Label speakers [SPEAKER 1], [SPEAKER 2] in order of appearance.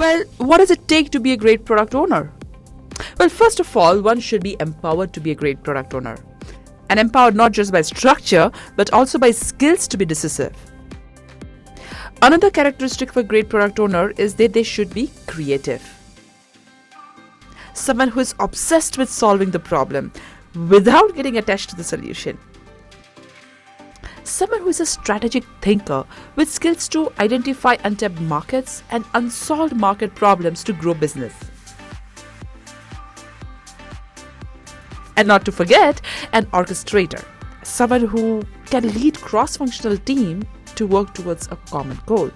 [SPEAKER 1] Well, what does it take to be a great product owner? Well, first of all, one should be empowered to be a great product owner. And empowered not just by structure, but also by skills to be decisive. Another characteristic of a great product owner is that they should be creative. Someone who is obsessed with solving the problem without getting attached to the solution. Someone who is a strategic thinker with skills to identify untapped markets and unsolved market problems to grow business. And not to forget, an orchestrator, someone who can lead cross-functional team to work towards a common goal.